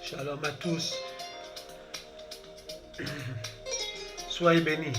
Shalom à tous. Soyez bénis.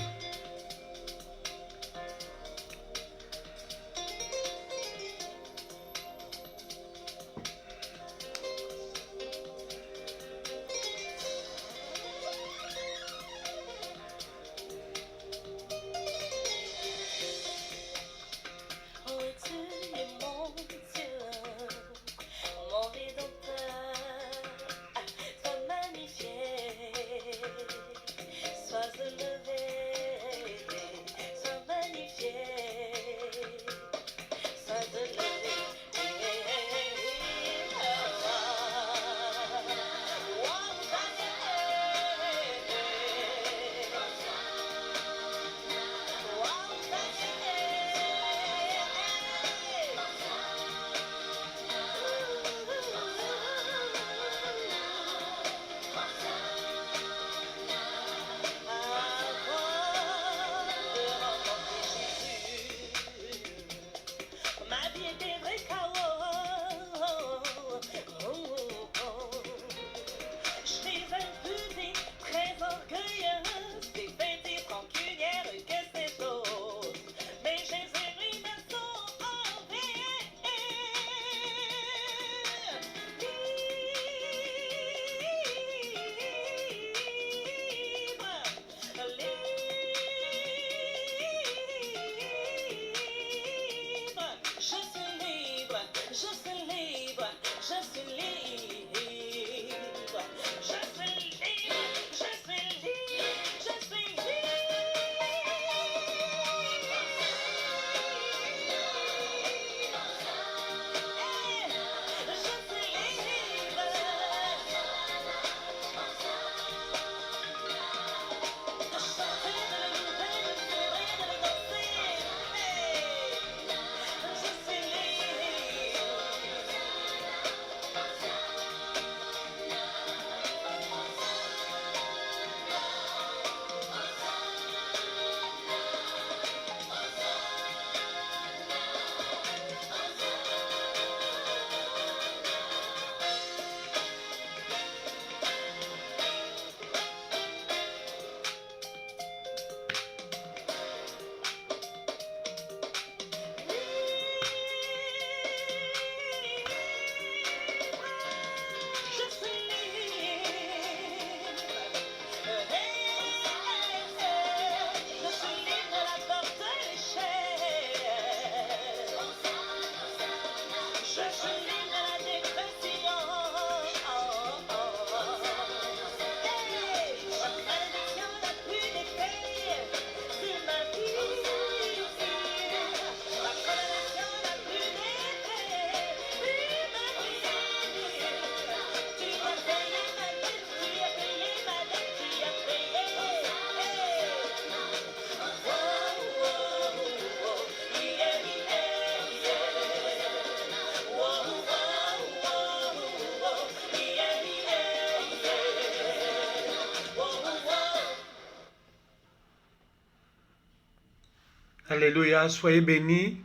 Alléluia, soyez bénis,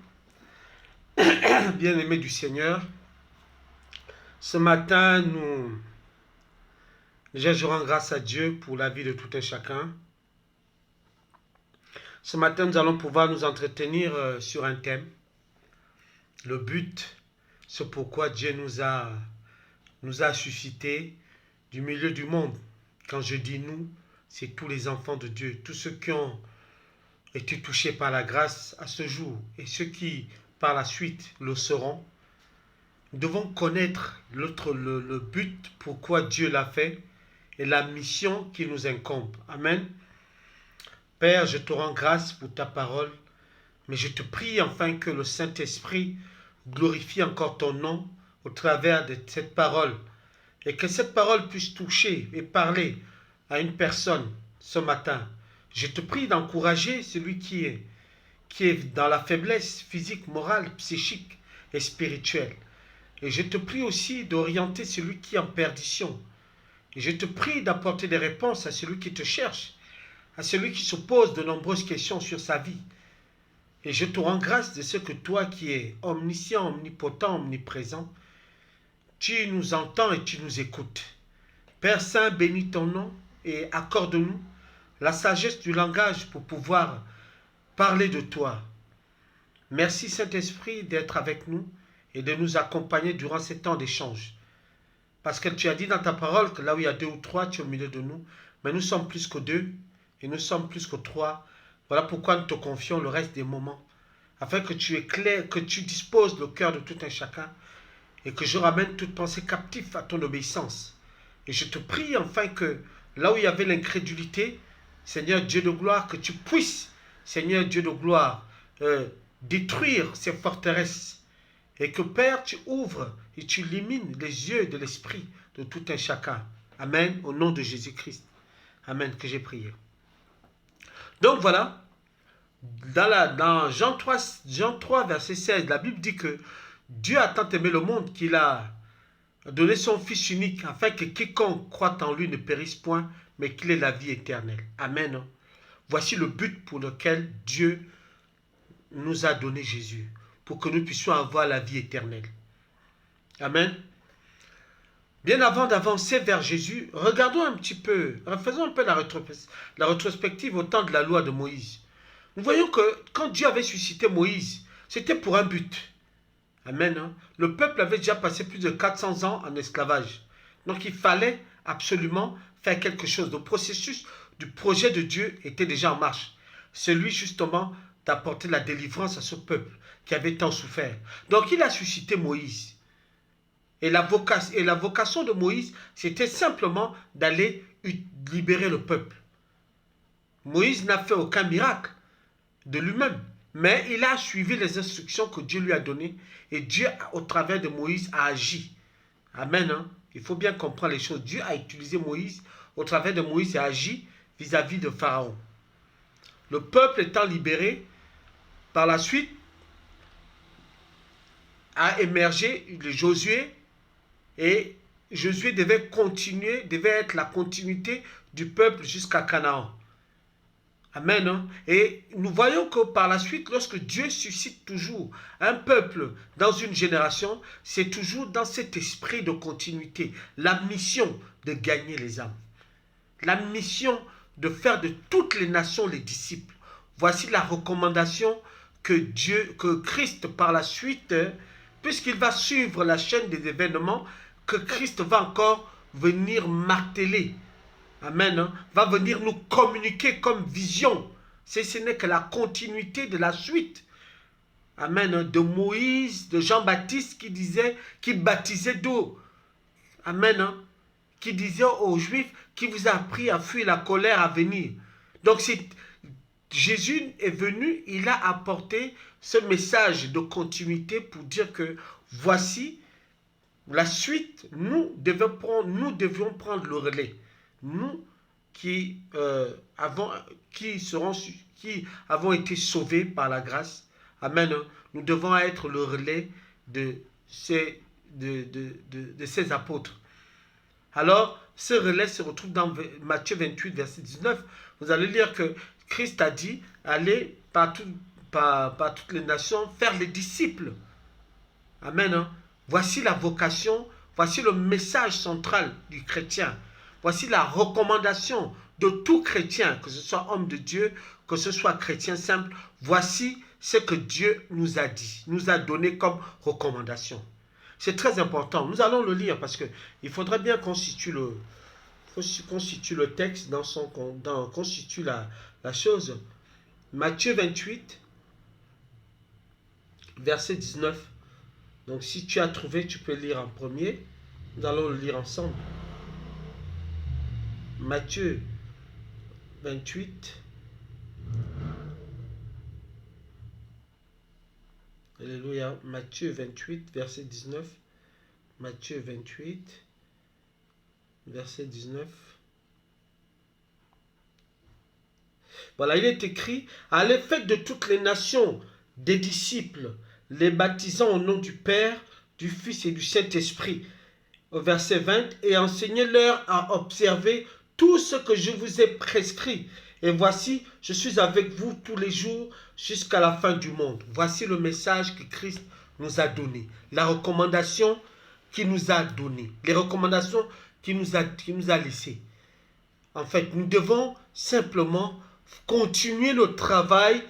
bien-aimés du Seigneur. Ce matin, je rends grâce à Dieu pour la vie de tout un chacun. Ce matin, nous allons pouvoir nous entretenir sur un thème. Le but, c'est pourquoi Dieu nous a suscités du milieu du monde. Quand je dis nous, c'est tous les enfants de Dieu, tous ceux qui ont été touchés par la grâce à ce jour et ceux qui, par la suite, le seront. Nous devons connaître le but, pourquoi Dieu l'a fait et la mission qui nous incombe. Amen. Père, je te rends grâce pour ta parole, mais je te prie enfin que le Saint-Esprit glorifie encore ton nom au travers de cette parole et que cette parole puisse toucher et parler à une personne ce matin. Je te prie d'encourager celui qui est dans la faiblesse physique, morale, psychique et spirituelle. Et je te prie aussi d'orienter celui qui est en perdition. Et je te prie d'apporter des réponses à celui qui te cherche, à celui qui se pose de nombreuses questions sur sa vie. Et je te rends grâce de ce que toi qui es omniscient, omnipotent, omniprésent, tu nous entends et tu nous écoutes. Père Saint, bénis ton nom et accorde-nous la sagesse du langage pour pouvoir parler de toi. Merci Saint-Esprit d'être avec nous et de nous accompagner durant ces temps d'échange. Parce que tu as dit dans ta parole que là où il y a 2 ou 3, tu es au milieu de nous. Mais nous sommes plus que 2 et nous sommes plus que 3. Voilà pourquoi nous te confions le reste des moments. Afin que tu éclaires, que tu disposes le cœur de tout un chacun et que je ramène toute pensée captive à ton obéissance. Et je te prie enfin que là où il y avait l'incrédulité, Seigneur Dieu de gloire, que tu puisses, Seigneur Dieu de gloire, détruire ces forteresses. Et que Père, tu ouvres et tu illumines les yeux de l'esprit de tout un chacun. Amen, au nom de Jésus-Christ. Amen, que j'ai prié. Donc voilà, dans Jean 3, verset 16, la Bible dit que Dieu a tant aimé le monde qu'il a donné son Fils unique afin que quiconque croit en lui ne périsse point, mais qu'il ait la vie éternelle. Amen. Voici le but pour lequel Dieu nous a donné Jésus, pour que nous puissions avoir la vie éternelle. Amen. Bien avant d'avancer vers Jésus, regardons un petit peu, faisons un peu la rétrospective au temps de la loi de Moïse. Nous voyons que quand Dieu avait suscité Moïse, c'était pour un but. Amen. Le peuple avait déjà passé plus de 400 ans en esclavage. Donc il fallait absolument faire quelque chose. Le processus du projet de Dieu était déjà en marche. Celui justement d'apporter la délivrance à ce peuple qui avait tant souffert. Donc il a suscité Moïse. Et la vocation de Moïse, c'était simplement d'aller libérer le peuple. Moïse n'a fait aucun miracle de lui-même, mais il a suivi les instructions que Dieu lui a données et Dieu, au travers de Moïse, a agi. Amen. Il faut bien comprendre les choses. Dieu a utilisé Moïse, au travers de Moïse, et a agi vis-à-vis de Pharaon. Le peuple étant libéré, par la suite, a émergé Josué, et Josué devait être la continuité du peuple jusqu'à Canaan. Amen. Et nous voyons que par la suite, lorsque Dieu suscite toujours un peuple dans une génération, c'est toujours dans cet esprit de continuité. La mission de gagner les âmes. La mission de faire de toutes les nations les disciples. Voici la recommandation que Christ par la suite, puisqu'il va suivre la chaîne des événements, que Christ va encore venir marteler. Amen. Va venir nous communiquer comme vision. Ce n'est que la continuité de la suite. Amen. De Moïse, de Jean-Baptiste qui baptisait d'eau. Amen. Qui disait aux Juifs, qui vous a appris à fuir la colère à venir. Donc Jésus est venu, il a apporté ce message de continuité pour dire que voici la suite, nous devions prendre le relais. Nous qui avons été sauvés par la grâce, amen, nous devons être le relais de ces apôtres. Alors, ce relais se retrouve dans Matthieu 28, verset 19. Vous allez lire que Christ a dit, allez par toutes les nations, faire les disciples. Amen. Voici la vocation, voici le message central du chrétien. Voici la recommandation de tout chrétien, que ce soit homme de Dieu, que ce soit chrétien simple. Voici ce que Dieu nous a dit, nous a donné comme recommandation. C'est très important. Nous allons le lire parce qu'il faudrait bien constituer le texte, constitue la chose. Matthieu 28, verset 19. Donc si tu as trouvé, tu peux lire en premier. Nous allons le lire ensemble. Matthieu 28. Alléluia. Matthieu 28, verset 19. Matthieu 28, verset 19. Voilà, il est écrit, allez, faites de toutes les nations des disciples, les baptisant au nom du Père, du Fils et du Saint-Esprit. Au verset 20, et enseignez-leur à observer tout ce que je vous ai prescrit. Et voici, je suis avec vous tous les jours jusqu'à la fin du monde. Voici le message que Christ nous a donné. La recommandation qu'il nous a donnée. Les recommandations qui nous a laissés. En fait, nous devons simplement continuer le travail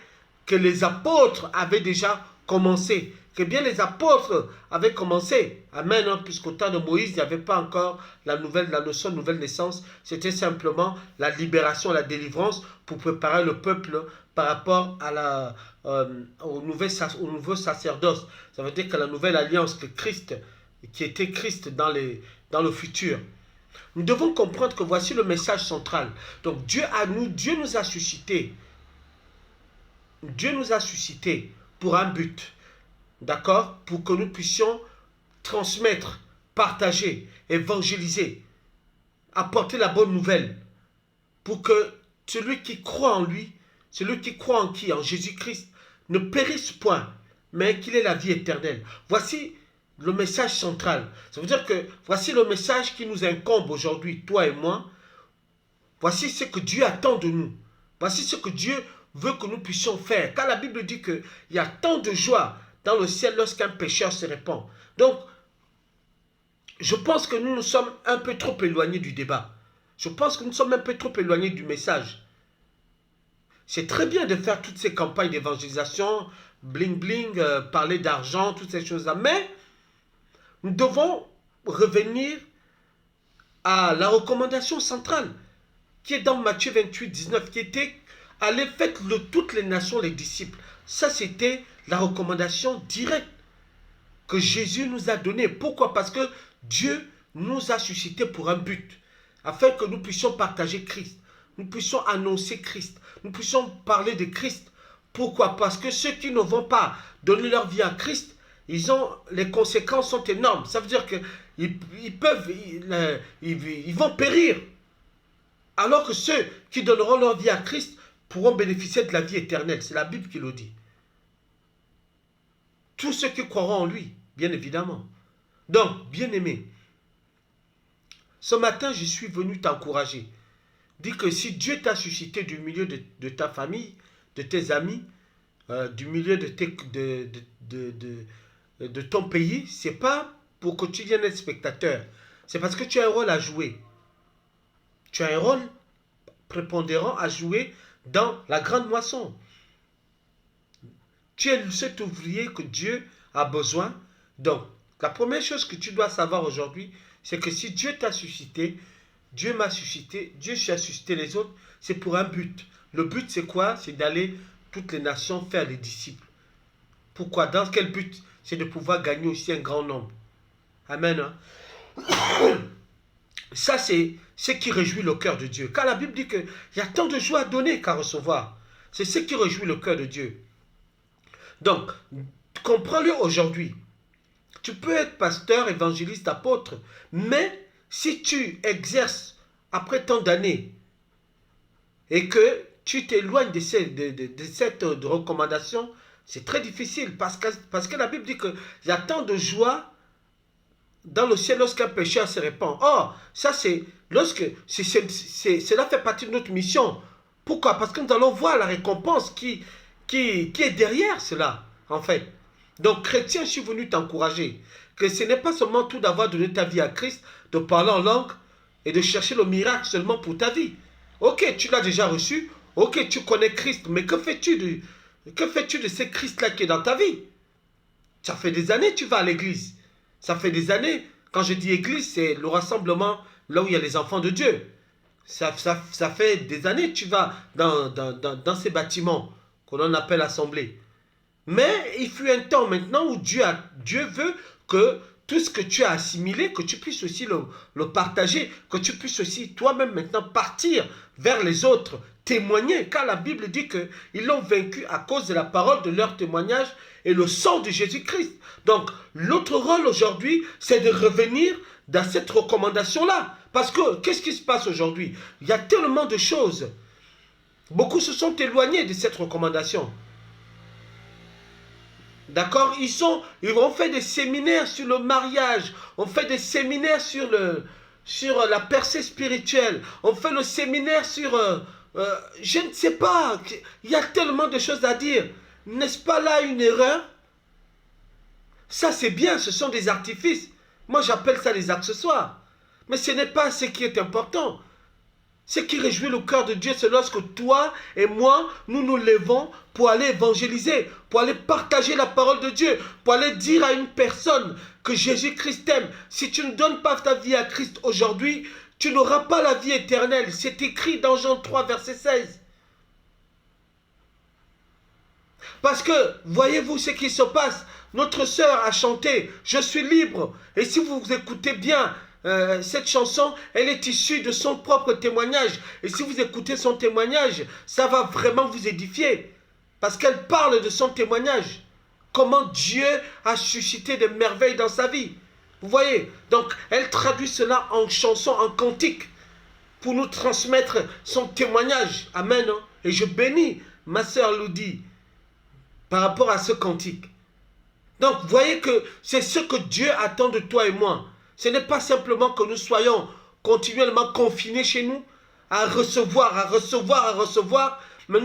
que les apôtres avaient déjà commencé. Que bien les apôtres avaient commencé. Amen. Hein, puisqu'au temps de Moïse, il n'y avait pas encore la notion de nouvelle naissance. C'était simplement la libération, la délivrance pour préparer le peuple par rapport à au nouveau sacerdoce. Ça veut dire que la nouvelle alliance que Christ, qui était Christ dans le futur. Nous devons comprendre que voici le message central. Donc Dieu nous a suscité. Dieu nous a suscité pour un but. D'accord? Pour que nous puissions transmettre, partager, évangéliser, apporter la bonne nouvelle. Pour que celui qui croit en lui, celui qui croit en qui? En Jésus-Christ, ne périsse point, mais qu'il ait la vie éternelle. Voici le message central. Ça veut dire que voici le message qui nous incombe aujourd'hui, toi et moi. Voici ce que Dieu attend de nous. Voici ce que Dieu veut que nous puissions faire. Car la Bible dit qu'il y a tant de joie dans le ciel lorsqu'un pécheur se répand. Donc, je pense que nous sommes un peu trop éloignés du débat. Je pense que nous sommes un peu trop éloignés du message. C'est très bien de faire toutes ces campagnes d'évangélisation, bling bling, parler d'argent, toutes ces choses-là. Mais nous devons revenir à la recommandation centrale qui est dans Matthieu 28, 19, qui était « Allez, faites de toutes les nations les disciples ». Ça, c'était la recommandation directe que Jésus nous a donnée. Pourquoi? Parce que Dieu nous a suscité pour un but, afin que nous puissions partager Christ, nous puissions annoncer Christ, nous puissions parler de Christ. Pourquoi? Parce que ceux qui ne vont pas donner leur vie à Christ, les conséquences sont énormes. Ça veut dire qu'ils vont périr. Alors que ceux qui donneront leur vie à Christ pourront bénéficier de la vie éternelle. C'est la Bible qui le dit. Tous ceux qui croiront en lui, bien évidemment. Donc, bien-aimé, ce matin, je suis venu t'encourager. Dis que si Dieu t'a suscité du milieu de ta famille, de tes amis, du milieu de ton pays, c'est pas pour que tu viennes être spectateur. C'est parce que tu as un rôle à jouer. Tu as un rôle prépondérant à jouer dans la grande moisson. Tu es cet ouvrier que Dieu a besoin. Donc, la première chose que tu dois savoir aujourd'hui, c'est que si Dieu t'a suscité, Dieu m'a suscité, Dieu a suscité les autres, c'est pour un but. Le but, c'est quoi? C'est d'aller toutes les nations faire les disciples. Pourquoi? Dans quel but? C'est de pouvoir gagner aussi un grand nombre. Amen. Hein? Ça, c'est ce qui réjouit le cœur de Dieu. Car la Bible dit qu'il y a tant de joie à donner qu'à recevoir. C'est ce qui réjouit le cœur de Dieu. Donc, comprends-le aujourd'hui. Tu peux être pasteur, évangéliste, apôtre, mais si tu exerces après tant d'années et que tu t'éloignes de cette recommandation, c'est très difficile parce que la Bible dit qu'il y a tant de joie dans le ciel lorsqu'un pécheur se répand. Or, ça cela fait partie de notre mission. Pourquoi? Parce que nous allons voir la récompense qui est derrière cela, en fait. Donc, chrétien, je suis venu t'encourager que ce n'est pas seulement tout d'avoir donné ta vie à Christ, de parler en langue et de chercher le miracle seulement pour ta vie. Ok, tu l'as déjà reçu. Ok, tu connais Christ, mais que fais-tu de ce Christ-là qui est dans ta vie? Ça fait des années que tu vas à l'église. Ça fait des années, quand je dis église, c'est le rassemblement là où il y a les enfants de Dieu. Ça fait des années que tu vas dans ces bâtiments qu'on appelle assemblée. Mais il fut un temps maintenant où Dieu veut que tout ce que tu as assimilé, que tu puisses aussi le partager, que tu puisses aussi toi-même maintenant partir vers les autres, témoigner. Car la Bible dit qu'ils l'ont vaincu à cause de la parole de leur témoignage et le sang de Jésus-Christ. Donc, notre rôle aujourd'hui, c'est de revenir dans cette recommandation-là. Parce que, qu'est-ce qui se passe aujourd'hui? Il y a tellement de choses. Beaucoup se sont éloignés de cette recommandation. D'accord? Ils ont fait des séminaires sur le mariage. On fait des séminaires sur la percée spirituelle. On fait le séminaire sur... je ne sais pas. Il y a tellement de choses à dire. N'est-ce pas là une erreur? Ça, c'est bien. Ce sont des artifices. Moi, j'appelle ça des accessoires. Mais ce n'est pas ce qui est important. Ce qui réjouit le cœur de Dieu, c'est lorsque toi et moi, nous nous levons pour aller évangéliser, pour aller partager la parole de Dieu, pour aller dire à une personne que Jésus-Christ t'aime. Si tu ne donnes pas ta vie à Christ aujourd'hui, tu n'auras pas la vie éternelle. C'est écrit dans Jean 3, verset 16. Parce que, voyez-vous ce qui se passe. Notre sœur a chanté « Je suis libre ». Et si vous écoutez bien cette chanson, elle est issue de son propre témoignage. Et si vous écoutez son témoignage, ça va vraiment vous édifier. Parce qu'elle parle de son témoignage. Comment Dieu a suscité des merveilles dans sa vie. Vous voyez? Donc, elle traduit cela en chanson, en cantique, pour nous transmettre son témoignage. Amen. Hein? Et je bénis ma sœur Ludi par rapport à ce cantique. Donc, voyez que c'est ce que Dieu attend de toi et moi. Ce n'est pas simplement que nous soyons continuellement confinés chez nous, à recevoir, mais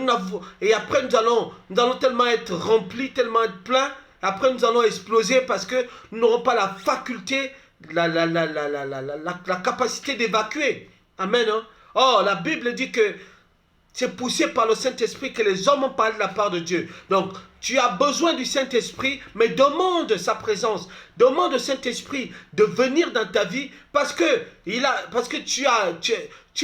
et après nous allons tellement être remplis, tellement être pleins, après nous allons exploser parce que nous n'aurons pas la faculté, la capacité d'évacuer. Amen. Hein? Oh, la Bible dit que c'est poussé par le Saint-Esprit que les hommes ont parlé de la part de Dieu. Donc, tu as besoin du Saint-Esprit, mais demande sa présence. Demande au Saint-Esprit de venir dans ta vie parce que tu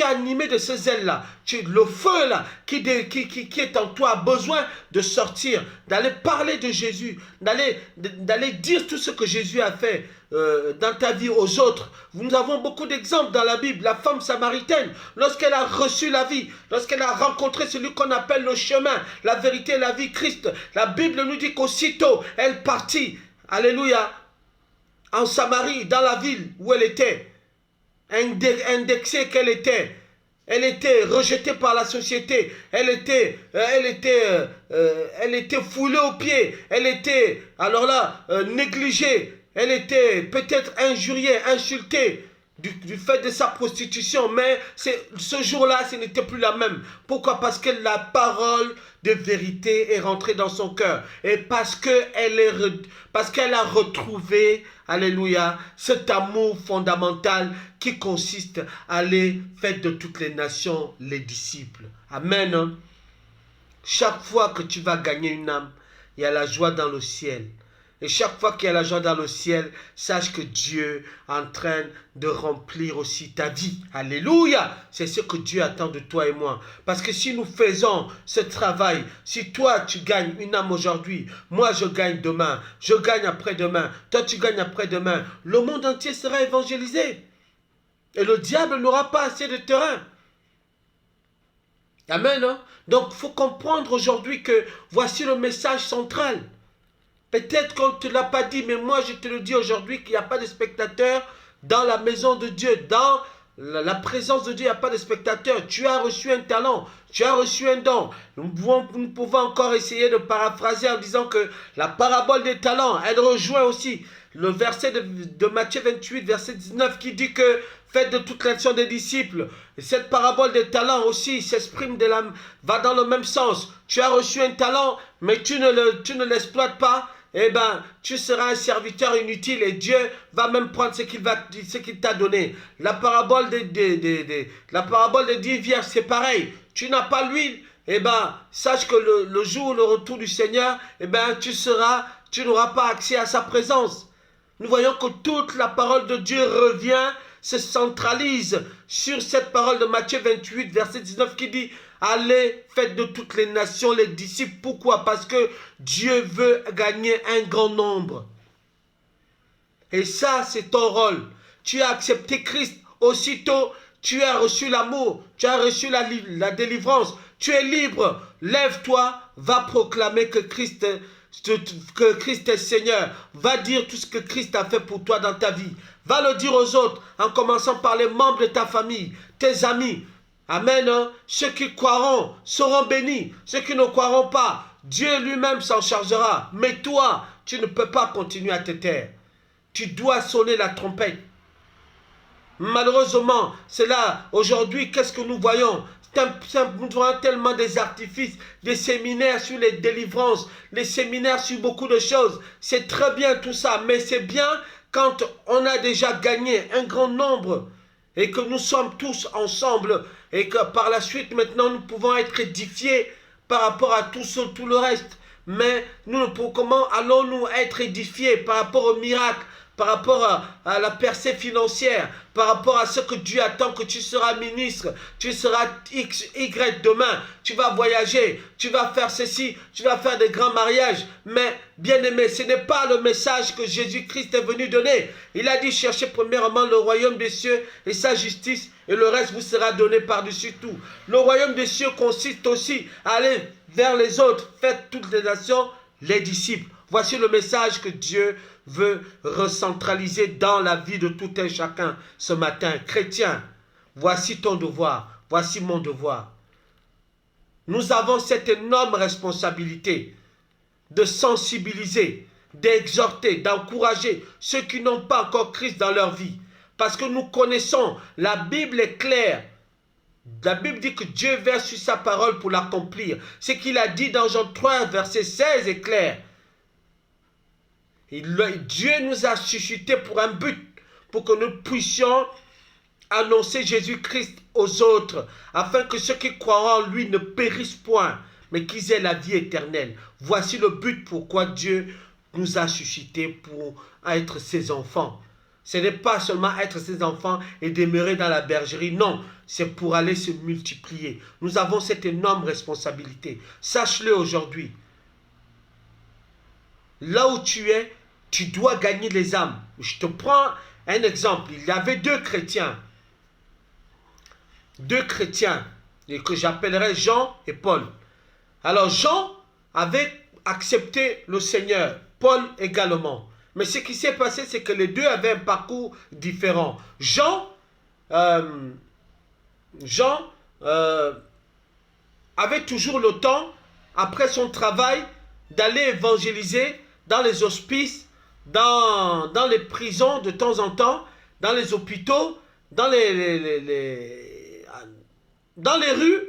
es animé de ce zèle-là. Le feu-là qui est en toi a besoin de sortir, d'aller parler de Jésus, d'aller dire tout ce que Jésus a fait dans ta vie aux autres. Nous avons beaucoup d'exemples dans la Bible. La femme samaritaine, lorsqu'elle a reçu la vie, lorsqu'elle a rencontré celui qu'on appelle le chemin, la vérité et la vie, Christ, la Bible nous dit qu'aussitôt elle partit, alléluia, en Samarie, dans la ville où elle était, indexée qu'elle était. Elle était rejetée par la société. Elle était foulée aux pieds. Elle était, alors là, négligée. Elle était peut-être injuriée, insultée du fait de sa prostitution. Mais ce jour-là, ce n'était plus la même. Pourquoi? Parce que la parole de vérité est rentrée dans son cœur. Et parce qu'elle a retrouvé, alléluia, cet amour fondamental qui consiste à aller faire de toutes les nations les disciples. Amen. Chaque fois que tu vas gagner une âme, il y a la joie dans le ciel. Et chaque fois qu'il y a la joie dans le ciel, sache que Dieu est en train de remplir aussi ta vie. Alléluia! C'est ce que Dieu attend de toi et moi. Parce que si nous faisons ce travail, si toi tu gagnes une âme aujourd'hui, moi je gagne demain, je gagne après-demain, toi tu gagnes après-demain, le monde entier sera évangélisé. Et le diable n'aura pas assez de terrain. Amen. Hein? Donc il faut comprendre aujourd'hui que voici le message central. Peut-être qu'on ne te l'a pas dit, mais moi je te le dis aujourd'hui qu'il n'y a pas de spectateurs dans la maison de Dieu, dans la présence de Dieu, il n'y a pas de spectateurs. Tu as reçu un talent, tu as reçu un don. Nous pouvons encore essayer de paraphraser en disant que la parabole des talents, elle rejoint aussi le verset de Matthieu 28, verset 19 qui dit que faites de toute l'action des disciples. Et cette parabole des talents aussi s'exprime va dans le même sens. Tu as reçu un talent, mais tu ne l'exploites pas. Eh bien, tu seras un serviteur inutile et Dieu va même prendre ce qu'il t'a donné. La parabole des 10 vierges, c'est pareil. Tu n'as pas l'huile, eh bien, sache que le jour où le retour du Seigneur, eh bien, tu n'auras pas accès à sa présence. Nous voyons que toute la parole de Dieu revient, se centralise sur cette parole de Matthieu 28, verset 19 qui dit « Allez, faites de toutes les nations les disciples. » Pourquoi? Parce que Dieu veut gagner un grand nombre. Et ça, c'est ton rôle. Tu as accepté Christ. Aussitôt, tu as reçu l'amour. Tu as reçu la délivrance. Tu es libre. Lève-toi, va proclamer que Christ est Seigneur. Va dire tout ce que Christ a fait pour toi dans ta vie. Va le dire aux autres, en commençant par les membres de ta famille, tes amis. Amen. Hein? Ceux qui croiront seront bénis. Ceux qui ne croiront pas, Dieu lui-même s'en chargera. Mais toi, tu ne peux pas continuer à te taire. Tu dois sonner la trompette. Malheureusement, c'est là, aujourd'hui, qu'est-ce que nous voyons? Nous voyons tellement des artifices, des séminaires sur les délivrances, des séminaires sur beaucoup de choses. C'est très bien tout ça, mais c'est bien quand on a déjà gagné un grand nombre. et que nous sommes tous ensemble et que par la suite maintenant nous pouvons être édifiés par rapport à tout le reste. Mais comment allons-nous être édifiés par rapport au miracle, par rapport à la percée financière, par rapport à ce que Dieu attend, que tu seras ministre, tu seras X, Y demain, tu vas voyager, tu vas faire ceci, tu vas faire des grands mariages. Mais bien aimé, ce n'est pas le message que Jésus-Christ est venu donner. Il a dit cherchez premièrement le royaume des cieux et sa justice et le reste vous sera donné par-dessus tout. Le royaume des cieux consiste aussi à aller vers les autres, faites toutes les nations les disciples. Voici le message que Dieu veut recentraliser dans la vie de tout un chacun ce matin. Chrétien, voici ton devoir, voici mon devoir. Nous avons cette énorme responsabilité de sensibiliser, d'exhorter, d'encourager ceux qui n'ont pas encore Christ dans leur vie. Parce que nous connaissons, la Bible est claire. La Bible dit que Dieu verse sur sa parole pour l'accomplir. Ce qu'il a dit dans Jean 3, verset 16 est clair. Dieu nous a suscité pour un but, pour que nous puissions annoncer Jésus-Christ aux autres, afin que ceux qui croiront en lui ne périssent point, mais qu'ils aient la vie éternelle. Voici le but pourquoi Dieu nous a suscité pour être ses enfants. Ce n'est pas seulement être ses enfants et demeurer dans la bergerie, non, c'est pour aller se multiplier. Nous avons cette énorme responsabilité. Sache-le aujourd'hui. Là où tu es, tu dois gagner les âmes. Je te prends un exemple. Il y avait deux chrétiens et que j'appellerais Jean et Paul. Alors Jean avait accepté le Seigneur, Paul également. Mais ce qui s'est passé, c'est que les deux avaient un parcours différent. Jean avait toujours le temps, après son travail, d'aller évangéliser dans les hospices, dans les prisons de temps en temps, dans les hôpitaux, dans dans les rues.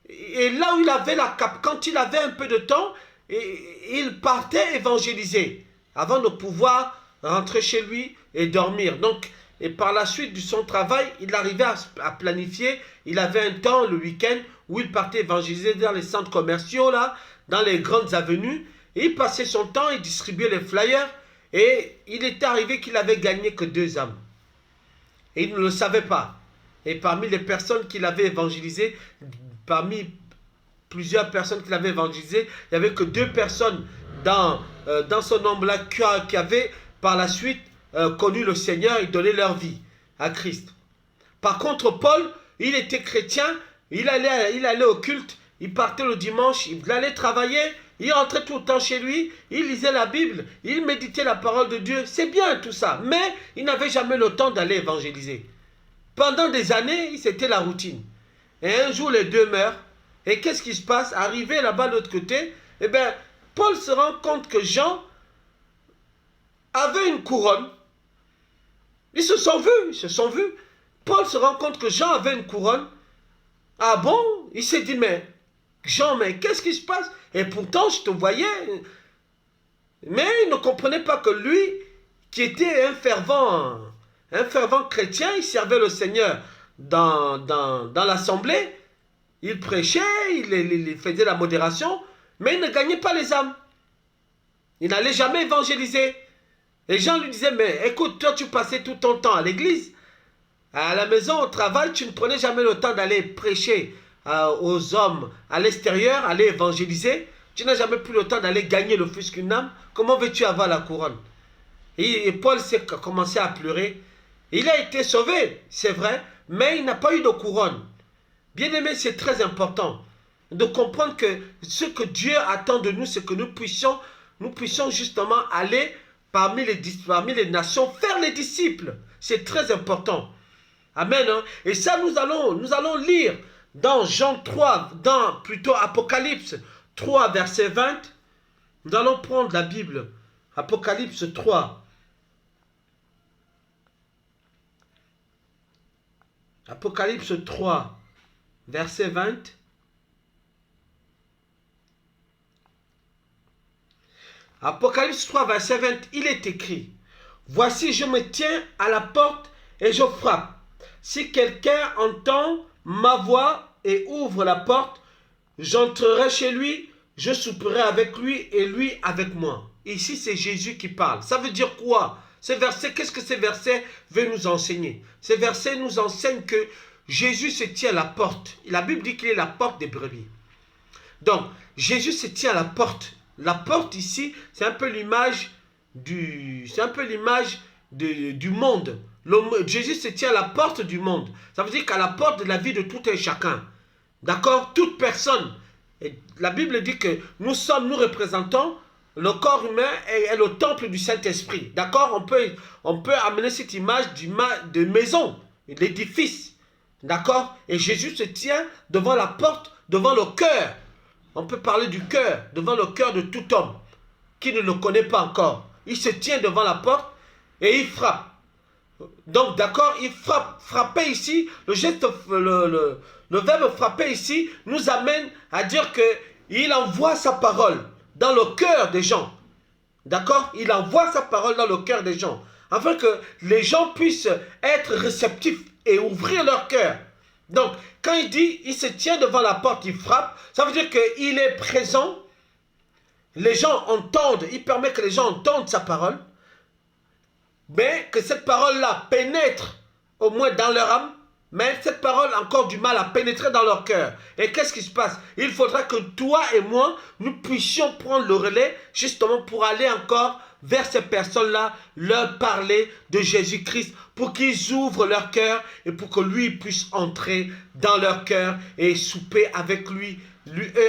Et là où il avait quand il avait un peu de temps, il partait évangéliser avant de pouvoir rentrer chez lui et dormir. Donc, et par la suite de son travail, il arrivait à planifier. Il avait un temps le week-end où il partait évangéliser dans les centres commerciaux, là, dans les grandes avenues. Et il passait son temps, il distribuait les flyers. Et il était arrivé qu'il avait gagné que 2 âmes. Et il ne le savait pas. Et parmi les personnes qu'il avait évangélisées, parmi plusieurs personnes qu'il avait évangélisées, il n'y avait que 2 personnes dans ce nombre-là qui avaient par la suite connu le Seigneur et donné leur vie à Christ. Par contre, Paul, il était chrétien, il allait au culte, il partait le dimanche, il allait travailler, il rentrait tout le temps chez lui, il lisait la Bible, il méditait la parole de Dieu. C'est bien tout ça, mais il n'avait jamais le temps d'aller évangéliser. Pendant des années, c'était la routine. Et un jour, les deux meurent. Et qu'est-ce qui se passe? Arrivé là-bas de l'autre côté, eh bien, Paul se rend compte que Jean avait une couronne. Ils se sont vus. Paul se rend compte que Jean avait une couronne. Ah bon? Il s'est dit, mais Jean, mais qu'est-ce qui se passe? Et pourtant, je te voyais. Mais il ne comprenait pas que lui, qui était un fervent chrétien, il servait le Seigneur dans l'assemblée. Il prêchait, il faisait la modération, mais il ne gagnait pas les âmes. Il n'allait jamais évangéliser. Les gens lui disaient, mais écoute, toi tu passais tout ton temps à l'église, à la maison, au travail, tu ne prenais jamais le temps d'aller prêcher aux hommes à l'extérieur, aller évangéliser. Tu n'as jamais pris le temps d'aller gagner le fils qu'une âme. Comment veux-tu avoir la couronne? Et Paul s'est commencé à pleurer. Il a été sauvé, c'est vrai, mais il n'a pas eu de couronne. Bien aimé, c'est très important de comprendre que ce que Dieu attend de nous, c'est que nous puissions justement aller parmi les nations, faire les disciples. C'est très important. Amen. Hein? Et ça, nous allons lire dans Jean 3, plutôt Apocalypse 3, verset 20. Nous allons prendre la Bible. Apocalypse 3. Apocalypse 3, verset 20. Apocalypse 3, verset 20, il est écrit: Voici, je me tiens à la porte et je frappe. si quelqu'un entend ma voix et ouvre la porte, j'entrerai chez lui, je souperai avec lui et lui avec moi. Ici, c'est Jésus qui parle. Ça veut dire quoi? Ces versets, qu'est-ce que ces versets veulent nous enseigner? Ces versets nous enseignent que Jésus se tient à la porte. La Bible dit qu'il est la porte des brebis. Donc, Jésus se tient à la porte. La porte ici, c'est un peu l'image du monde. Jésus se tient à la porte du monde. Ça veut dire qu'à la porte de la vie de tout un chacun. D'accord? Toute personne. Et la Bible dit que nous représentons le corps humain est le temple du Saint-Esprit. D'accord? On peut amener cette image de maison, l'édifice. D'accord? Et Jésus se tient devant la porte, devant le cœur. On peut parler du cœur, devant le cœur de tout homme qui ne le connaît pas encore. Il se tient devant la porte et il frappe. Donc, d'accord, il frappe. Frapper ici, le verbe frapper ici nous amène à dire qu'il envoie sa parole dans le cœur des gens. D'accord? Il envoie sa parole dans le cœur des gens. Afin que les gens puissent être réceptifs et ouvrir leur cœur. Donc, quand il dit, il se tient devant la porte, il frappe, ça veut dire qu'il est présent. Les gens entendent, il permet que les gens entendent sa parole. Mais que cette parole-là pénètre au moins dans leur âme, mais cette parole a encore du mal à pénétrer dans leur cœur. Et qu'est-ce qui se passe? Il faudra que toi et moi, nous puissions prendre le relais justement pour aller encore vers ces personnes-là, leur parler de Jésus-Christ pour qu'ils ouvrent leur cœur et pour que lui puisse entrer dans leur cœur et souper avec lui,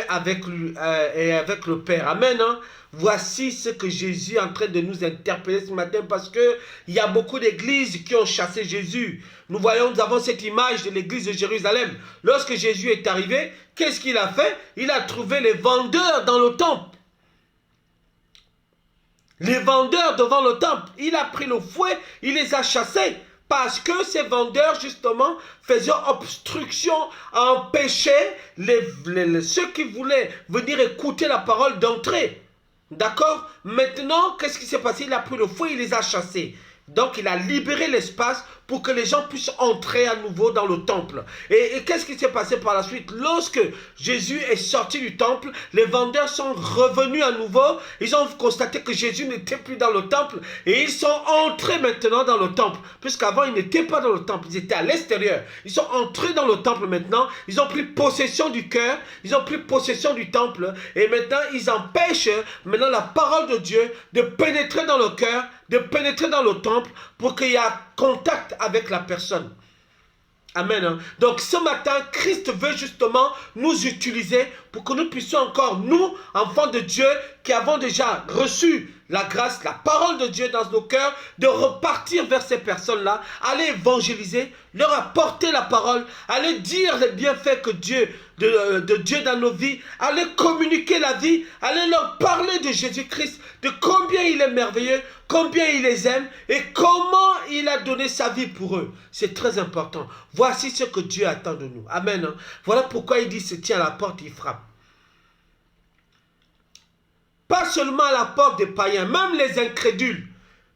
avec le Père. Amen. Hein? Voici ce que Jésus est en train de nous interpeller ce matin parce qu'il y a beaucoup d'églises qui ont chassé Jésus. Nous avons cette image de l'église de Jérusalem. Lorsque Jésus est arrivé, qu'est-ce qu'il a fait? Il a trouvé les vendeurs dans le temple. Les vendeurs devant le temple. Il a pris le fouet, il les a chassés. Parce que ces vendeurs, justement, faisaient obstruction, empêchaient ceux qui voulaient venir écouter la parole d'entrer. D'accord? Maintenant, qu'est-ce qui s'est passé? Il a pris le fouet, il les a chassés. Donc, il a libéré l'espace pour que les gens puissent entrer à nouveau dans le temple. Et qu'est-ce qui s'est passé par la suite? Lorsque Jésus est sorti du temple, les vendeurs sont revenus à nouveau. Ils ont constaté que Jésus n'était plus dans le temple. Et ils sont entrés maintenant dans le temple. Puisqu'avant, ils n'étaient pas dans le temple. Ils étaient à l'extérieur. Ils sont entrés dans le temple maintenant. Ils ont pris possession du cœur. Ils ont pris possession du temple. Et maintenant, ils empêchent maintenant la parole de Dieu de pénétrer dans le cœur, de pénétrer dans le temple pour qu'il y ait contact avec la personne. Amen. Hein? Donc ce matin, Christ veut justement nous utiliser pour que nous puissions encore, nous, enfants de Dieu, qui avons déjà reçu la grâce, la parole de Dieu dans nos cœurs, de repartir vers ces personnes-là, aller évangéliser, leur apporter la parole, aller dire les bienfaits que de Dieu dans nos vies, aller communiquer la vie, aller leur parler de Jésus-Christ, de combien il est merveilleux, combien il les aime et comment il a donné sa vie pour eux. C'est très important. Voici ce que Dieu attend de nous. Amen. Hein? Voilà pourquoi il dit, se tient à la porte, il frappe. Pas seulement à la porte des païens, même les incrédules,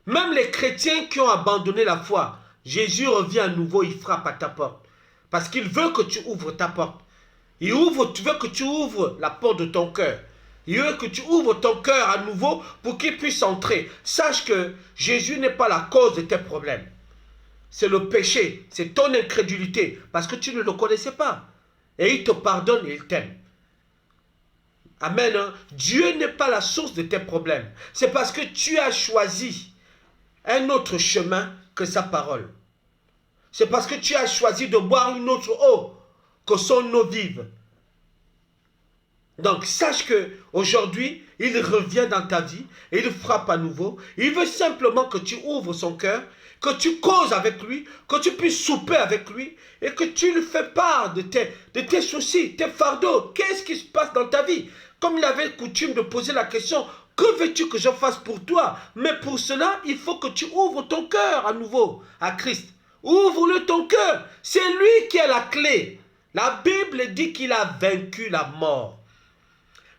même les chrétiens qui ont abandonné la foi. Jésus revient à nouveau, il frappe à ta porte. Parce qu'il veut que tu ouvres ta porte. Tu veux que tu ouvres la porte de ton cœur. Il veut que tu ouvres ton cœur à nouveau pour qu'il puisse entrer. Sache que Jésus n'est pas la cause de tes problèmes. C'est le péché, c'est ton incrédulité, parce que tu ne le connaissais pas. Et il te pardonne et il t'aime. Amen. Hein? Dieu n'est pas la source de tes problèmes. C'est parce que tu as choisi un autre chemin que sa parole. C'est parce que tu as choisi de boire une autre eau que son eau vive. Donc sache que aujourd'hui, il revient dans ta vie et il frappe à nouveau. Il veut simplement que tu ouvres son cœur, que tu causes avec lui, que tu puisses souper avec lui et que tu lui fais part de tes soucis, tes fardeaux. Qu'est-ce qui se passe dans ta vie? Comme il avait coutume de poser la question, que veux-tu que je fasse pour toi? Mais pour cela, il faut que tu ouvres ton cœur à nouveau à Christ. Ouvre-le ton cœur. C'est lui qui a la clé. La Bible dit qu'il a vaincu la mort.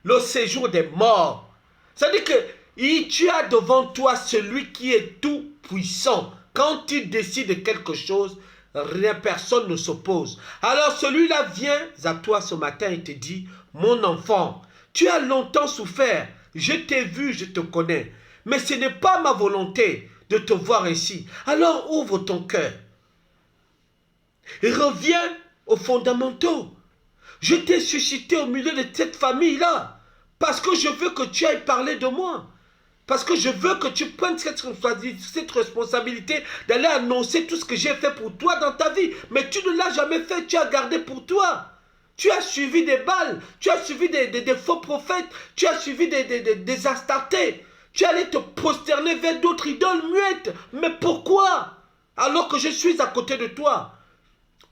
Le séjour des morts. C'est-à-dire que tu as devant toi celui qui est tout puissant. Quand il décide quelque chose, rien, personne ne s'oppose. Alors celui-là vient à toi ce matin et te dit, mon enfant, tu as longtemps souffert, je t'ai vu, je te connais, mais ce n'est pas ma volonté de te voir ici. Alors ouvre ton cœur et reviens aux fondamentaux. Je t'ai suscité au milieu de cette famille-là parce que je veux que tu ailles parler de moi. Parce que je veux que tu prennes cette responsabilité d'aller annoncer tout ce que j'ai fait pour toi dans ta vie. Mais tu ne l'as jamais fait, tu as gardé pour toi. Tu as suivi des balles, tu as suivi des faux prophètes, tu as suivi des astartés. Tu allais te prosterner vers d'autres idoles muettes. Mais pourquoi? Alors que je suis à côté de toi.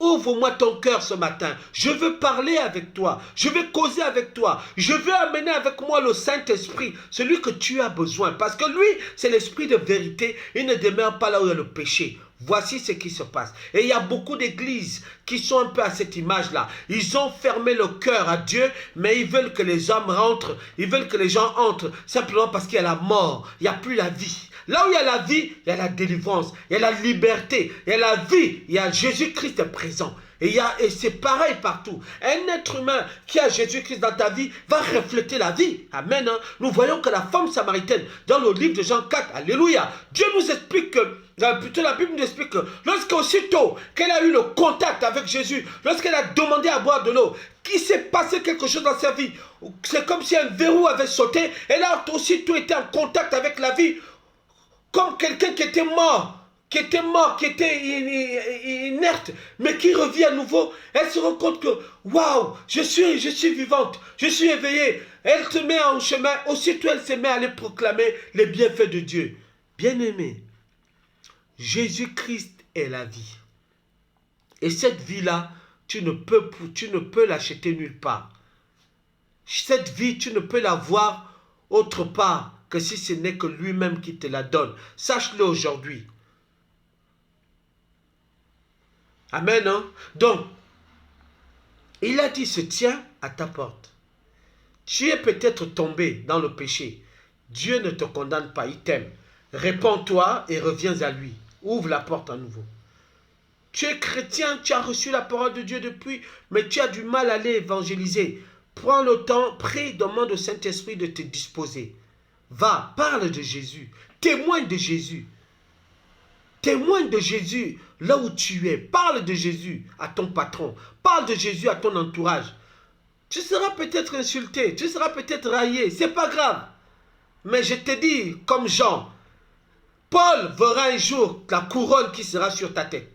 Ouvre-moi ton cœur ce matin. Je veux parler avec toi. Je veux causer avec toi. Je veux amener avec moi le Saint-Esprit, celui que tu as besoin. Parce que lui, c'est l'esprit de vérité. Il ne demeure pas là où il y a le péché. Voici ce qui se passe. Et il y a beaucoup d'églises qui sont un peu à cette image-là. Ils ont fermé le cœur à Dieu, mais ils veulent que les hommes rentrent. Ils veulent que les gens entrent simplement parce qu'il y a la mort. Il n'y a plus la vie. Là où il y a la vie, il y a la délivrance, il y a la liberté, il y a la vie, il y a Jésus-Christ présent. Et c'est pareil partout. Un être humain qui a Jésus-Christ dans ta vie va refléter la vie. Amen. Hein? Nous voyons que la femme samaritaine, dans le livre de Jean 4, alléluia, Dieu nous explique que, plutôt la Bible nous explique que lorsqu'aussitôt qu'elle a eu le contact avec Jésus, lorsqu'elle a demandé à boire de l'eau, qu'il s'est passé quelque chose dans sa vie, c'est comme si un verrou avait sauté, elle a aussitôt été en contact avec la vie, comme quelqu'un qui était mort, qui était inerte, mais qui revient à nouveau. Elle se rend compte que, waouh, je suis vivante, je suis éveillée. Elle se met en chemin, aussitôt elle se met à aller proclamer les bienfaits de Dieu. Bien-aimé, Jésus-Christ est la vie. Et cette vie-là, tu ne peux l'acheter nulle part. Cette vie, tu ne peux l'avoir autre part que si ce n'est que lui-même qui te la donne. Sache-le aujourd'hui. Amen. Hein? Donc, il a dit, se tient à ta porte. Tu es peut-être tombé dans le péché. Dieu ne te condamne pas, il t'aime. Répands-toi et reviens à lui. Ouvre la porte à nouveau. Tu es chrétien, tu as reçu la parole de Dieu depuis, mais tu as du mal à aller évangéliser. Prends le temps, prie, demande au Saint-Esprit de te disposer. Va, parle de Jésus, témoigne de Jésus. Témoigne de Jésus là où tu es. Parle de Jésus à ton patron. Parle de Jésus à ton entourage. Tu seras peut-être insulté, tu seras peut-être raillé, c'est pas grave. Mais je te dis, comme Jean, Paul verra un jour la couronne qui sera sur ta tête.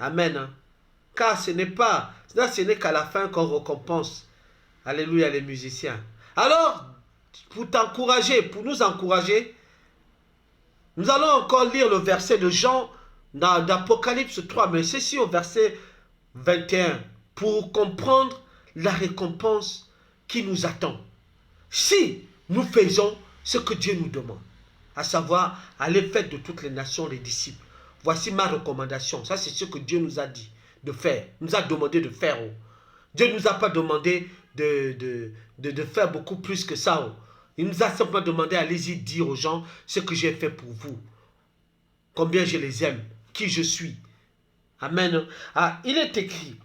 Amen. Hein? Car ce n'est qu'à la fin qu'on récompense. Alléluia les musiciens. Alors, pour t'encourager, pour nous encourager, nous allons encore lire le verset de Jean dans Apocalypse 3, mais ceci au verset 21, pour comprendre la récompense qui nous attend. Si nous faisons ce que Dieu nous demande, à savoir, aller faire de toutes les nations les disciples. Voici ma recommandation. Ça, c'est ce que Dieu nous a dit de faire. Il nous a demandé de faire. Oh. Dieu ne nous a pas demandé de faire beaucoup plus que ça. Oh. Il nous a simplement demandé, allez-y dire aux gens ce que j'ai fait pour vous. Combien je les aime, qui je suis. Amen. Ah, il est écrit,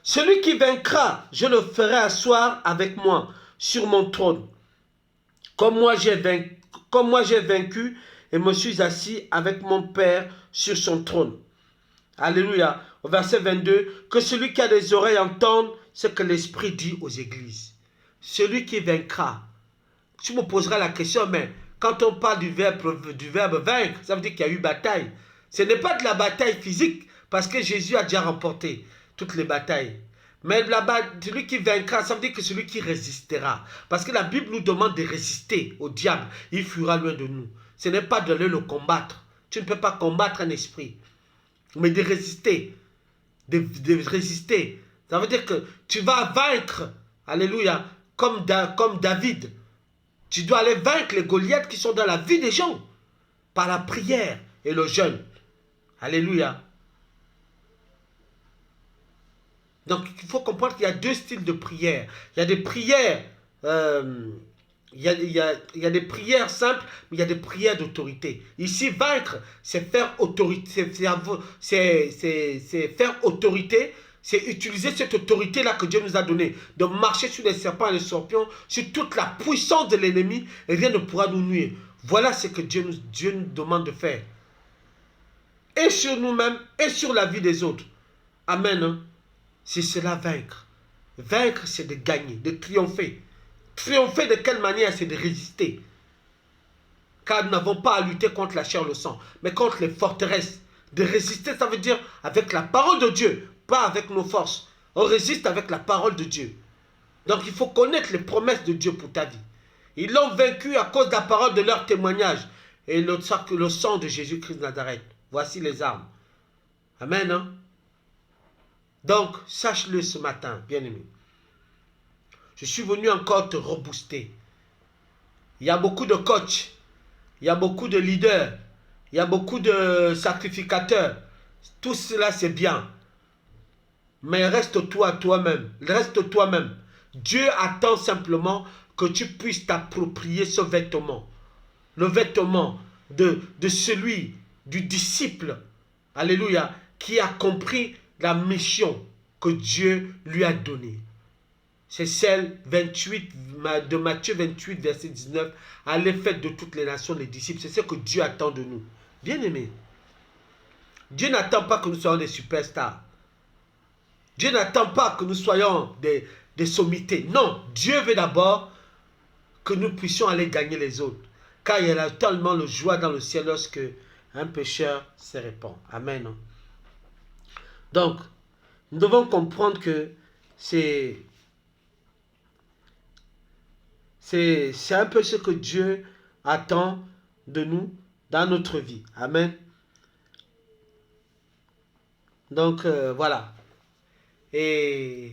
celui qui vaincra, je le ferai asseoir avec moi sur mon trône. Comme moi j'ai vaincu et me suis assis avec mon Père sur son trône. Alléluia. Au verset 22, que celui qui a des oreilles entende ce que l'Esprit dit aux églises. Celui qui vaincra. Tu me poseras la question, mais quand on parle du verbe vaincre, ça veut dire qu'il y a eu bataille. Ce n'est pas de la bataille physique, parce que Jésus a déjà remporté toutes les batailles. Mais celui qui vaincra, ça veut dire que celui qui résistera. Parce que la Bible nous demande de résister au diable. Il fuira loin de nous. Ce n'est pas d'aller le combattre. Tu ne peux pas combattre un esprit. Mais de résister. De résister. Ça veut dire que tu vas vaincre. Alléluia. Comme David. Tu dois aller vaincre les Goliaths qui sont dans la vie des gens. Par la prière et le jeûne. Alléluia. Donc, il faut comprendre qu'il y a deux styles de prière. Il y a des prières il y a des prières simples, mais il y a des prières d'autorité. Ici, vaincre, c'est faire autorité, c'est faire autorité, c'est utiliser cette autorité-là que Dieu nous a donnée, de marcher sur les serpents et les scorpions, sur toute la puissance de l'ennemi, et rien ne pourra nous nuire. Voilà ce que Dieu nous demande de faire. Et sur nous-mêmes, et sur la vie des autres. Amen. Hein? C'est cela vaincre. Vaincre, c'est de gagner, de triompher. Triompher de quelle manière? C'est de résister. Car nous n'avons pas à lutter contre la chair et le sang, mais contre les forteresses. De résister, ça veut dire avec la parole de Dieu, pas avec nos forces. On résiste avec la parole de Dieu. Donc il faut connaître les promesses de Dieu pour ta vie. Ils l'ont vaincu à cause de la parole de leur témoignage et le sang de Jésus-Christ de Nazareth. Voici les armes. Amen. Hein? Donc, sache-le ce matin, bien-aimé. Je suis venu encore te rebooster. Il y a beaucoup de coachs, il y a beaucoup de leaders, il y a beaucoup de sacrificateurs. Tout cela, c'est bien. Mais reste-toi toi-même. Reste toi-même. Dieu attend simplement que tu puisses t'approprier ce vêtement. Le vêtement de celui, du disciple, alléluia, qui a compris la mission que Dieu lui a donnée. C'est celle 28 de Matthieu 28, verset 19. Allez, faites de toutes les nations les disciples. C'est ce que Dieu attend de nous. Bien-aimés, Dieu n'attend pas que nous soyons des superstars. Dieu n'attend pas que nous soyons des sommités. Non, Dieu veut d'abord que nous puissions aller gagner les autres. Car il y a tellement de joie dans le ciel lorsque un pécheur se répand. Amen. Donc, nous devons comprendre que c'est un peu ce que Dieu attend de nous dans notre vie. Amen. Donc, voilà. Et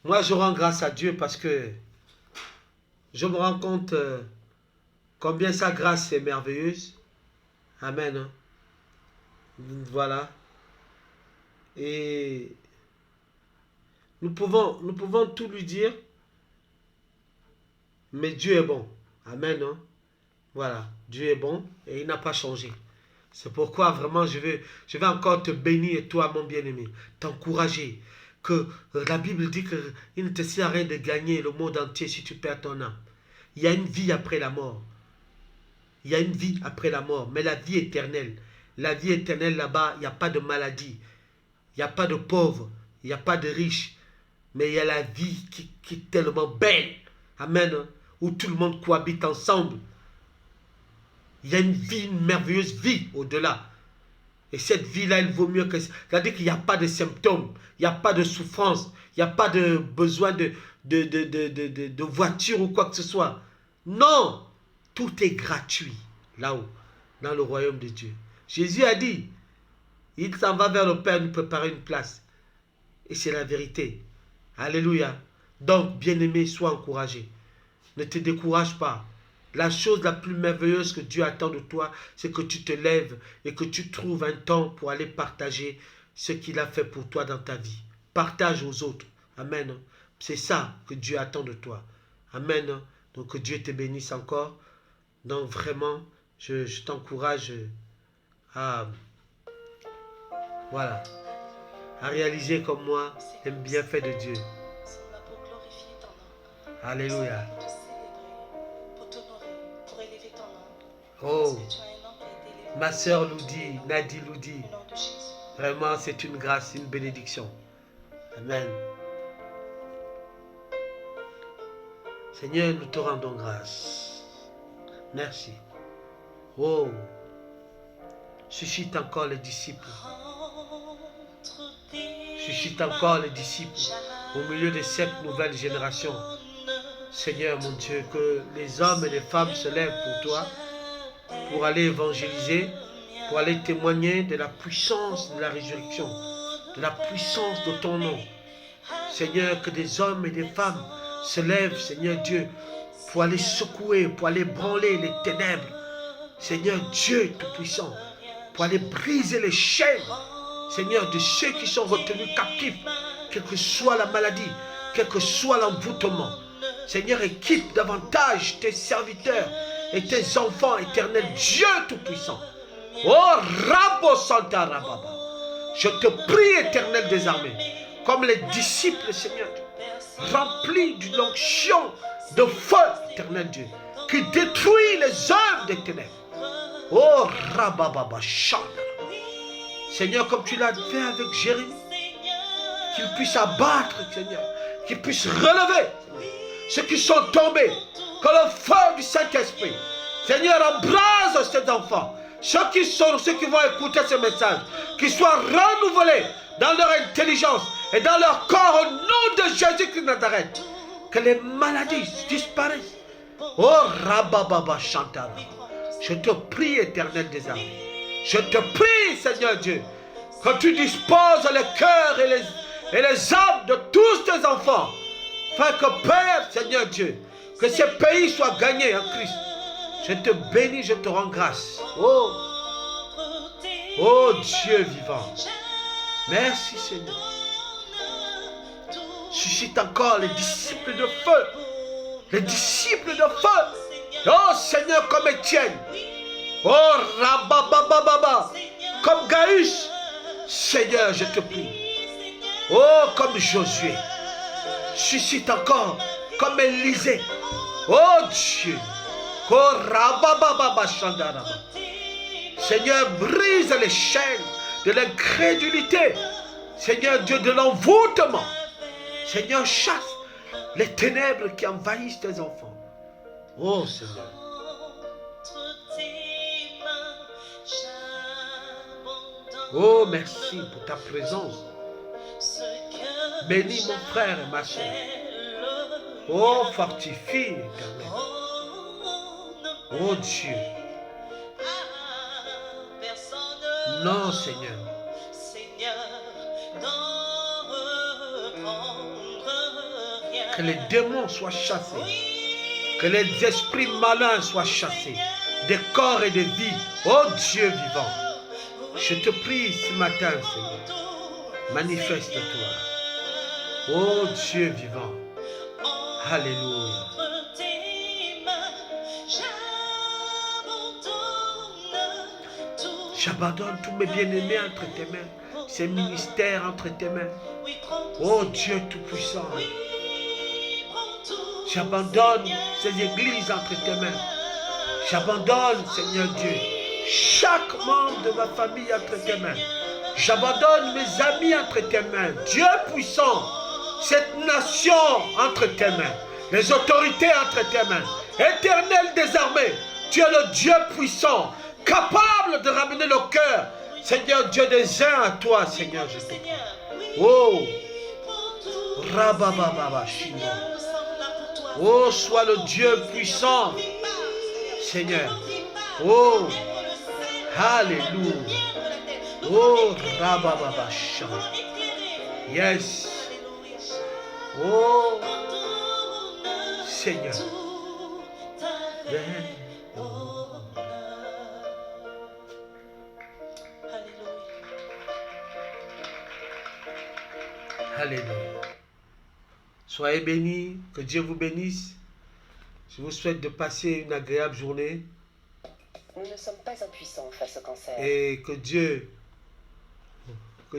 moi, je rends grâce à Dieu parce que je me rends compte combien sa grâce est merveilleuse. Amen. Voilà. Et nous pouvons tout lui dire, mais Dieu est bon. Amen. Voilà. Dieu est bon et il n'a pas changé. C'est pourquoi vraiment je vais encore te bénir, toi mon bien-aimé, t'encourager. Que la Bible dit qu'il ne te sert à rien de gagner le monde entier si tu perds ton âme. Il y a une vie après la mort. Il y a une vie après la mort, mais la vie éternelle. La vie éternelle là-bas, il n'y a pas de maladie. Il n'y a pas de pauvres. Il n'y a pas de riches. Mais il y a la vie qui est tellement belle. Amen. Où tout le monde cohabite ensemble. Il y a une vie, une merveilleuse vie au-delà. Et cette vie-là, elle vaut mieux que... C'est-à-dire qu'il n'y a pas de symptômes, il n'y a pas de souffrance, il n'y a pas de besoin de voiture ou quoi que ce soit. Non, tout est gratuit là-haut, dans le royaume de Dieu. Jésus a dit, il s'en va vers le Père nous préparer une place. Et c'est la vérité. Alléluia. Donc, bien-aimé, sois encouragé. Ne te décourage pas. La chose la plus merveilleuse que Dieu attend de toi, c'est que tu te lèves et que tu trouves un temps pour aller partager ce qu'il a fait pour toi dans ta vie. Partage aux autres. Amen. C'est ça que Dieu attend de toi. Amen. Donc que Dieu te bénisse encore. Donc vraiment, je t'encourage à, voilà, à réaliser comme moi les bienfaits de Dieu. Alléluia. Oh, ma sœur Loudi, Nadi Loudi, vraiment c'est une grâce, une bénédiction. Amen. Seigneur, nous te rendons grâce. Merci. Oh, suscite encore les disciples. Suscite encore les disciples au milieu de cette nouvelle génération. Seigneur mon Dieu, que les hommes et les femmes se lèvent pour toi, pour aller évangéliser, pour aller témoigner de la puissance de la résurrection, de la puissance de ton nom. Seigneur, que des hommes et des femmes se lèvent, Seigneur Dieu, pour aller secouer, pour aller branler les ténèbres. Seigneur Dieu Tout-Puissant, pour aller briser les chaînes, Seigneur, de ceux qui sont retenus captifs, quelle que soit la maladie, quel que soit l'envoûtement. Seigneur, équipe davantage tes serviteurs et tes enfants, éternel Dieu Tout-Puissant. Oh, Rabo Santa Rababa. Je te prie, éternel des armées, comme les disciples, Seigneur, remplis d'une onction de feu, éternel Dieu, qui détruit les œuvres des ténèbres. Oh, Rabababa Shanda. Seigneur, comme tu l'as fait avec Jérémie, qu'il puisse abattre, Seigneur, qu'il puisse relever ceux qui sont tombés, que le feu du Saint-Esprit, Seigneur, embrase ces enfants, ceux qui vont écouter ce message, qu'ils soient renouvelés dans leur intelligence et dans leur corps au nom de Jésus-Christ de Nazareth, que les maladies disparaissent. Oh, Rabababa Shantara, je te prie, éternel des armées, je te prie, Seigneur Dieu, que tu disposes les cœurs et les âmes de tous tes enfants, afin que, Père, Seigneur Dieu, que ces pays soient gagnés en Christ. Je te bénis, je te rends grâce. Oh, oh Dieu vivant. Merci, Seigneur. Suscite encore les disciples de feu. Les disciples de feu. Oh, Seigneur, comme Étienne. Oh, Rababababa. Comme Gaïus. Seigneur, je te prie. Oh, comme Josué. Suscite encore comme Élisée. Oh Dieu. Seigneur, brise les chaînes de l'incrédulité. Seigneur Dieu, de l'envoûtement. Seigneur, chasse les ténèbres qui envahissent tes enfants. Oh Seigneur. Oh, merci pour ta présence. Bénis mon frère et ma soeur. Oh, fortifie, éternel. Oh Dieu. Non, Seigneur. Que les démons soient chassés. Que les esprits malins soient chassés. Des corps et des vies. Oh Dieu vivant. Je te prie ce matin, Seigneur. Manifeste-toi. Oh Dieu vivant. Alléluia. J'abandonne tous mes bien-aimés entre tes mains. Ces ministères entre tes mains. Oh Dieu Tout-Puissant. J'abandonne ces églises entre tes mains. J'abandonne, Seigneur Dieu, chaque membre de ma famille entre tes mains. J'abandonne mes amis entre tes mains. Dieu puissant, cette nation entre tes mains. Les autorités entre tes mains. Éternel des armées, tu es le Dieu puissant, capable de ramener le cœur, Seigneur Dieu, des uns à toi, Seigneur, je te prie. Oh, Rabababa Shino. Oh, sois le Dieu puissant, Seigneur. Oh, Alléluia. Oh, Rabababa Shino. Yes. Oh, Seigneur. Alléluia. Soyez bénis, que Dieu vous bénisse. Je vous souhaite de passer une agréable journée. Nous ne sommes pas impuissants face au cancer. Et que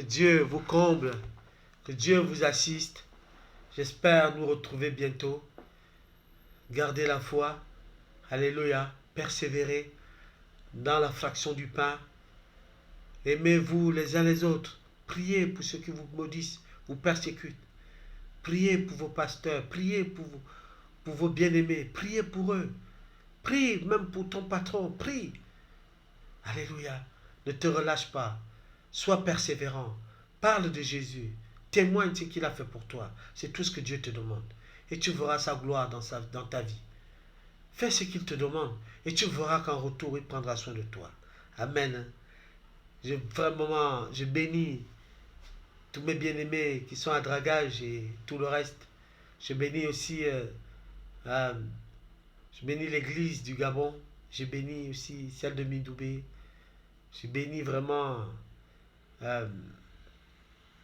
Dieu vous comble, que Dieu vous assiste. J'espère nous retrouver bientôt. Gardez la foi. Alléluia. Persévérez dans la fraction du pain. Aimez-vous les uns les autres. Priez pour ceux qui vous maudissent, vous persécutent. Priez pour vos pasteurs. Priez pour vos bien-aimés. Priez pour eux. Prie même pour ton patron. Prie. Alléluia. Ne te relâche pas. Sois persévérant. Parle de Jésus. Témoigne ce qu'il a fait pour toi. C'est tout ce que Dieu te demande. Et tu verras sa gloire dans ta vie. Fais ce qu'il te demande. Et tu verras qu'en retour, il prendra soin de toi. Amen. Je bénis tous mes bien-aimés qui sont à Dragage et tout le reste. Je bénis aussi je bénis l'église du Gabon. Je bénis aussi celle de Midoubé. Je bénis vraiment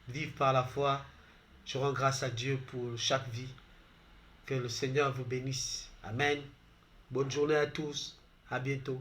vivre par la foi. Je rends grâce à Dieu pour chaque vie. Que le Seigneur vous bénisse. Amen. Bonne journée à tous. À bientôt.